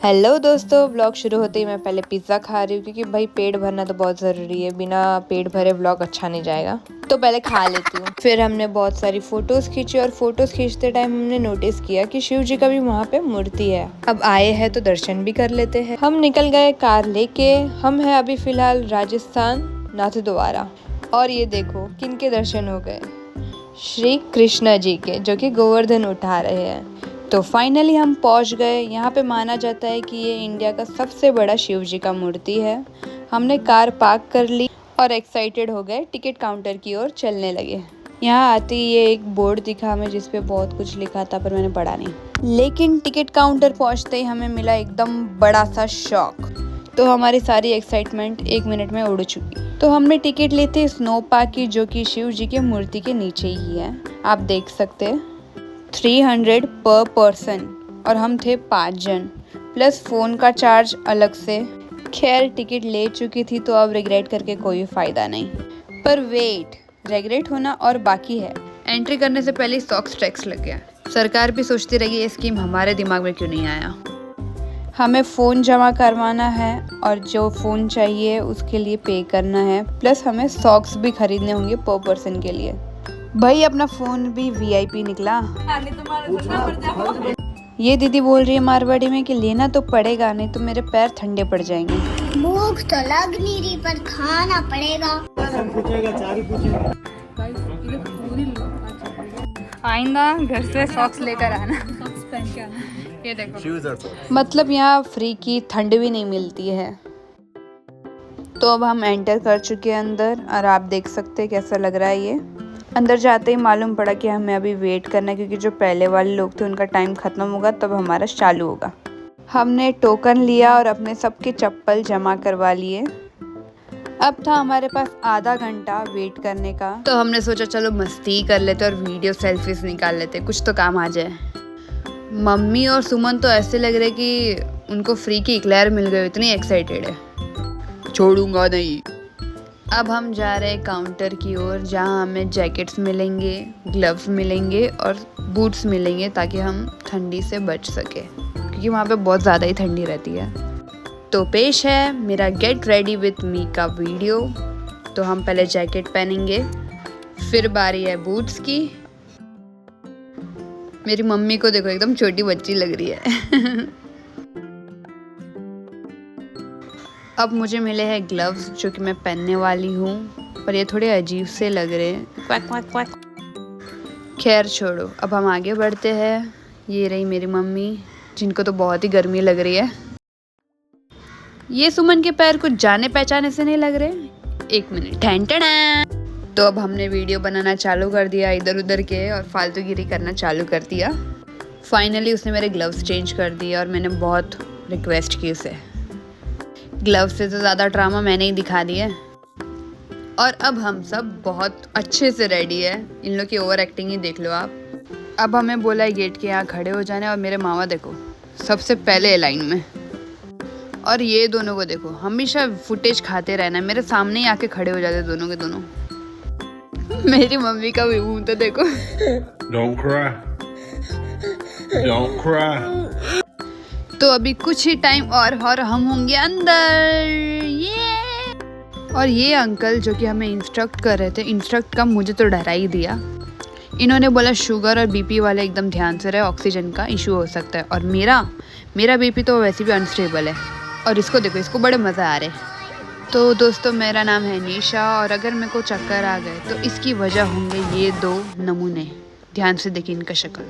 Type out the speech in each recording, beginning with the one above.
Hello दोस्तों, vlog शुरू होते ही मैं पहले पिज़्ज़ा खा रही हूँ क्योंकि भाई पेट भरना तो बहुत ज़रूरी है। बिना पेट भरे व्लॉग अच्छा नहीं जाएगा, तो पहले खा लेती हूँ। फिर हमने बहुत सारी फ़ोटोज़ खींची और फ़ोटोज़ खींचते टाइम हमने नोटिस किया कि शिव जी का भी वहाँ पे मूर्ति है। अब आए हैं तो दर्शन भी कर लेते हैं। हम निकल गए कार लेके। हम हैं अभी फ़िलहाल राजस्थान नाथद्वारा। और ये देखो किनके दर्शन हो गए, श्री कृष्ण जी के, जो कि गोवर्धन उठा रहे हैं। तो फाइनली हम पहुंच गए। यहाँ पे माना जाता है कि ये इंडिया का सबसे बड़ा शिव जी का मूर्ति है। हमने कार पार्क कर ली और एक्साइटेड हो गए टिकट काउंटर की ओर चलने लगे। यहाँ आते ही ये एक बोर्ड दिखा हमें जिस पे बहुत कुछ लिखा था, पर मैंने पढ़ा नहीं। लेकिन टिकट काउंटर पहुँचते ही हमें मिला एकदम बड़ा सा शॉक। तो हमारी सारी एक्साइटमेंट 1 मिनट में उड़ चुकी। तो हमने टिकट ली थी स्नो पार्क की, जो कि शिव जी की मूर्ति के नीचे ही है। आप देख सकते हैं 300 पर पर्सन, और हम थे 5 जन, प्लस फ़ोन का चार्ज अलग से। खैर टिकट ले चुकी थी तो अब रिग्रेट करके कोई फ़ायदा नहीं। पर वेट, रिग्रेट होना और बाकी है। एंट्री करने से पहले सॉक्स टैक्स लग गया। सरकार भी सोचती रही ये स्कीम हमारे दिमाग में क्यों नहीं आया। हमें फ़ोन जमा करवाना है और जो फ़ोन चाहिए उसके लिए पे करना है, प्लस हमें सॉक्स भी खरीदने होंगे पर पर्सन के लिए। भाई अपना फ़ोन भी वीआईपी निकला। ये दीदी बोल रही है मारवाड़ी में कि लेना तो पड़ेगा, नहीं तो मेरे पैर ठंडे पड़ जाएंगे। भूख तो लग नहीं रही पर खाना पड़ेगा। आइंदा घर से सॉक्स लेकर आना, सॉक्स पहन के आना। ये देखो, मतलब यहाँ फ्री की ठंड भी नहीं मिलती है। तो अब हम एंटर कर चुके हैं अंदर, और आप देख सकते हैं कैसा लग रहा है ये। अंदर जाते ही मालूम पड़ा कि हमें अभी वेट करना है, क्योंकि जो पहले वाले लोग थे उनका टाइम ख़त्म होगा तब हमारा चालू होगा। हमने टोकन लिया और अपने सबके चप्पल जमा करवा लिए। अब था हमारे पास आधा घंटा वेट करने का, तो हमने सोचा चलो मस्ती कर लेते और वीडियो सेल्फीज निकाल लेते, कुछ तो काम आ जाए। मम्मी और सुमन तो ऐसे लग रहे कि उनको फ्री की इक्लेयर मिल गई, इतनी एक्साइटेड है, छोड़ूंगा नहीं। अब हम जा रहे हैं काउंटर की ओर, जहाँ हमें जैकेट्स मिलेंगे, ग्लव्स मिलेंगे और बूट्स मिलेंगे, ताकि हम ठंडी से बच सके, क्योंकि वहाँ पे बहुत ज़्यादा ही ठंडी रहती है। तो पेश है मेरा गेट रेडी विथ मी का वीडियो। तो हम पहले जैकेट पहनेंगे, फिर बारी है बूट्स की। मेरी मम्मी को देखो एकदम छोटी बच्ची लग रही है। अब मुझे मिले हैं ग्लव्स, जो कि मैं पहनने वाली हूँ, पर ये थोड़े अजीब से लग रहे हैं। Quack quack quack. खैर छोड़ो, अब हम आगे बढ़ते हैं। ये रही मेरी मम्मी, जिनको तो बहुत ही गर्मी लग रही है। ये सुमन के पैर कुछ जाने पहचाने से नहीं लग रहे। 1 मिनट, ठन। तो अब हमने वीडियो बनाना चालू कर दिया इधर उधर के, और फालतूगिरी करना चालू कर दिया। फाइनली उसने मेरे ग्लव्स चेंज कर दिए और मैंने बहुत रिक्वेस्ट की उसे। ग्लव्स से तो ज़्यादा ड्रामा मैंने ही दिखा दिया। और अब हम सब बहुत अच्छे से रेडी है। इन लोग की ओवर एक्टिंग ही देख लो आप। अब हमें बोला है गेट के यहाँ खड़े हो जाने, और मेरे मामा देखो सबसे पहले लाइन में, और ये दोनों को देखो हमेशा फुटेज खाते रहना है, मेरे सामने ही आके खड़े हो जाते दोनों के दोनों। मेरी मम्मी का भी मुंह तो देखो। Don't cry. Don't cry. तो अभी कुछ ही टाइम और हम होंगे अंदर। ये और ये अंकल जो कि हमें इंस्ट्रक्ट कर रहे थे, इंस्ट्रक्ट का मुझे तो डरा ही दिया। इन्होंने बोला शुगर और बीपी वाले एकदम ध्यान से रहे, ऑक्सीजन का इशू हो सकता है। और मेरा बीपी तो वैसे भी अनस्टेबल है, और इसको देखो, इसको बड़े मज़ा आ रहे। तो दोस्तों मेरा नाम है निशा, और अगर मेरे को चक्कर आ गए तो इसकी वजह होंगे ये 2 नमूने। ध्यान से देखिए इनका शक्ल।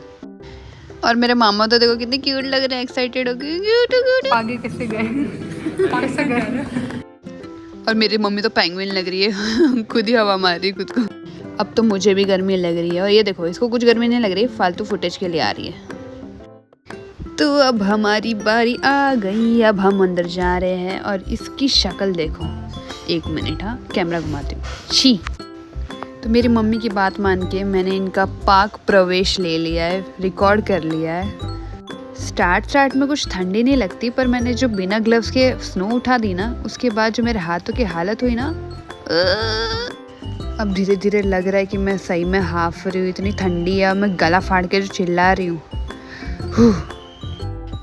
और मेरे मामा तो देखो कितने क्यूट लग रहे हैं, एक्साइटेड हो गए, क्यूट। आगे कैसे गए? कैसे गए? और मेरी मम्मी तो पेंगुइन लग रही है। खुद ही हवा मार रही है खुद को। अब तो मुझे भी गर्मी लग रही है, और ये देखो इसको कुछ गर्मी नहीं लग रही, फालतू फुटेज के लिए आ रही है। तो अब हमारी बारी आ गई। अब हम अंदर जा रहे हैं, और इसकी शक्ल देखो। 1 मिनट, हाँ कैमरा घुमाती हूँ। छी। तो मेरी मम्मी की बात मान के मैंने इनका पाक प्रवेश ले लिया है, रिकॉर्ड कर लिया है। स्टार्ट में कुछ ठंडी नहीं लगती, पर मैंने जो बिना ग्लव्स के स्नो उठा दी ना, उसके बाद जो मेरे हाथों की हालत हुई ना, अब धीरे धीरे लग रहा है कि मैं सही में हाफ रही हूँ। इतनी ठंडी है, मैं गला फाड़ के जो चिल्ला रही हूँ।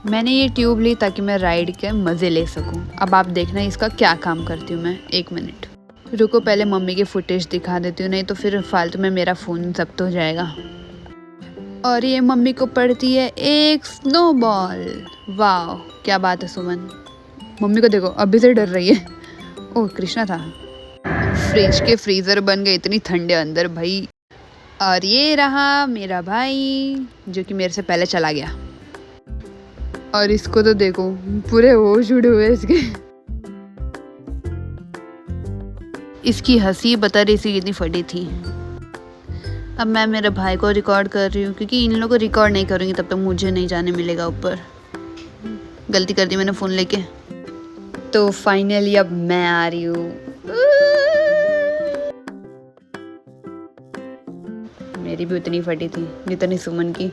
मैंने ये ट्यूब ली ताकि मैं राइड के मज़े ले सकूं। अब आप देखना इसका क्या काम करती हूँ मैं। 1 मिनट रुको, पहले मम्मी की फुटेज दिखा देती हूँ, नहीं तो फिर फालतू में मेरा फ़ोन जब्त हो जाएगा। और ये मम्मी को पड़ती है एक स्नोबॉल। वाह क्या बात है सुमन। मम्मी को देखो अभी से डर रही है। ओह कृष्णा था। फ्रिज के फ्रीज़र बन गए इतनी ठंडे अंदर भाई। और ये रहा मेरा भाई जो कि मेरे से पहले चला गया। और इसको तो देखो पूरे होश उड़े हुए इसके। इसकी हंसी बता रही थी कितनी फटी थी। अब मैं मेरे भाई को रिकॉर्ड कर रही हूँ क्योंकि इन लोगों को रिकॉर्ड नहीं करूँगी तब तक मुझे नहीं जाने मिलेगा ऊपर। गलती कर दी मैंने फ़ोन लेके। तो फाइनली अब मैं आ रही हूँ। मेरी भी उतनी फटी थी जितनी सुमन की।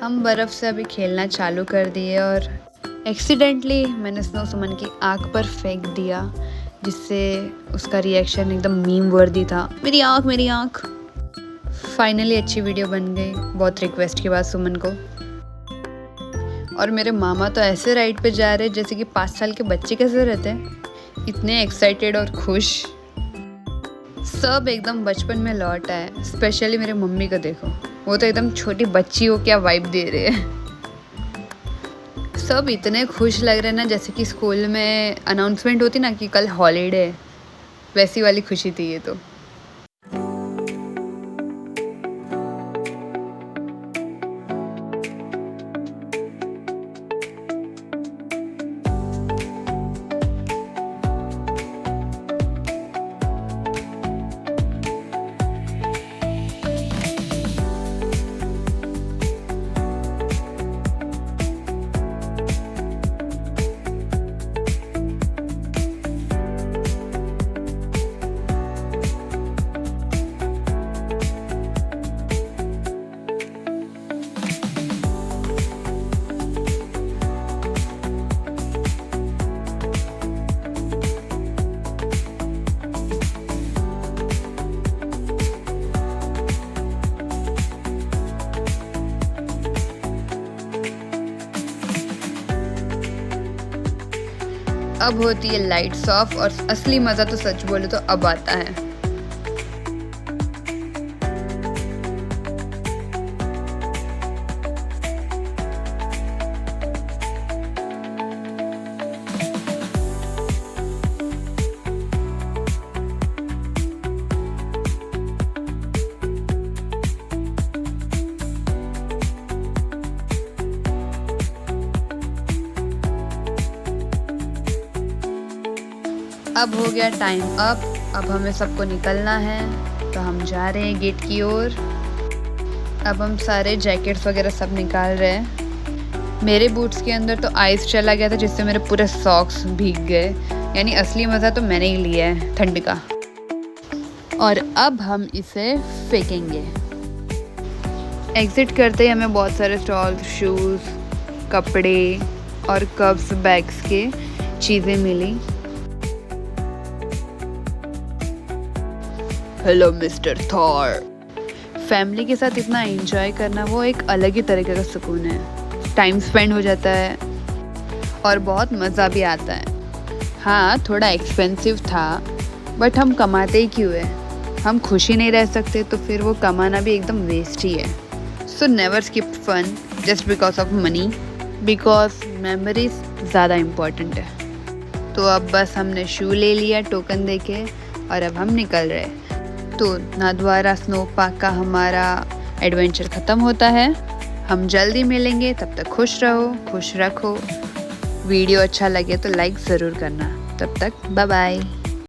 हम बर्फ़ से अभी खेलना चालू कर दिए और एक्सीडेंटली मैंने स्नो सुमन की आँख पर फेंक दिया, जिससे उसका रिएक्शन एकदम मीम वर्दी था। मेरी आँख मेरी आँख। फाइनली अच्छी वीडियो बन गई बहुत रिक्वेस्ट के बाद सुमन को। और मेरे मामा तो ऐसे राइड पे जा रहे जैसे कि 5 साल के बच्चे कैसे रहते हैं, इतने एक्साइटेड और खुश। सब एकदम बचपन में लौट आए। स्पेशली मेरे मम्मी को देखो, वो तो एकदम छोटी बच्ची हो क्या वाइब दे रहे हैं। सब इतने खुश लग रहे हैं ना जैसे कि स्कूल में अनाउंसमेंट होती ना कि कल हॉलीडे है, वैसी वाली खुशी थी ये तो। अब होती है लाइट्स ऑफ और असली मज़ा तो सच बोले तो अब आता है। अब हो गया टाइम अब हमें सबको निकलना है, तो हम जा रहे हैं गेट की ओर। अब हम सारे जैकेट्स वगैरह सब निकाल रहे हैं। मेरे बूट्स के अंदर तो आइस चला गया था जिससे मेरे पूरे सॉक्स भीग गए, यानी असली मज़ा तो मैंने ही लिया है ठंड का। और अब हम इसे फेंकेंगे। एग्ज़िट करते ही हमें बहुत सारे स्टॉल्स, शूज़, कपड़े और कप्स, बैग्स के चीज़ें मिली। Hello mister Thor. फैमिली के साथ इतना एंजॉय करना वो एक अलग ही तरीके का सुकून है। टाइम स्पेंड हो जाता है और बहुत मज़ा भी आता है। हाँ थोड़ा एक्सपेंसिव था बट हम कमाते ही क्यों है, हम खुश ही नहीं रह सकते तो फिर वो कमाना भी एकदम वेस्ट ही है। So never skip fun just because of money, because memories ज़्यादा इम्पॉर्टेंट है। तो अब बस हमने शू ले लिया टोकन देके और अब हम निकल रहे। तो नाथद्वारा स्नो पार्क का हमारा एडवेंचर ख़त्म होता है। हम जल्दी मिलेंगे, तब तक खुश रहो, खुश रखो। वीडियो अच्छा लगे तो लाइक ज़रूर करना। तब तक बाय बाय।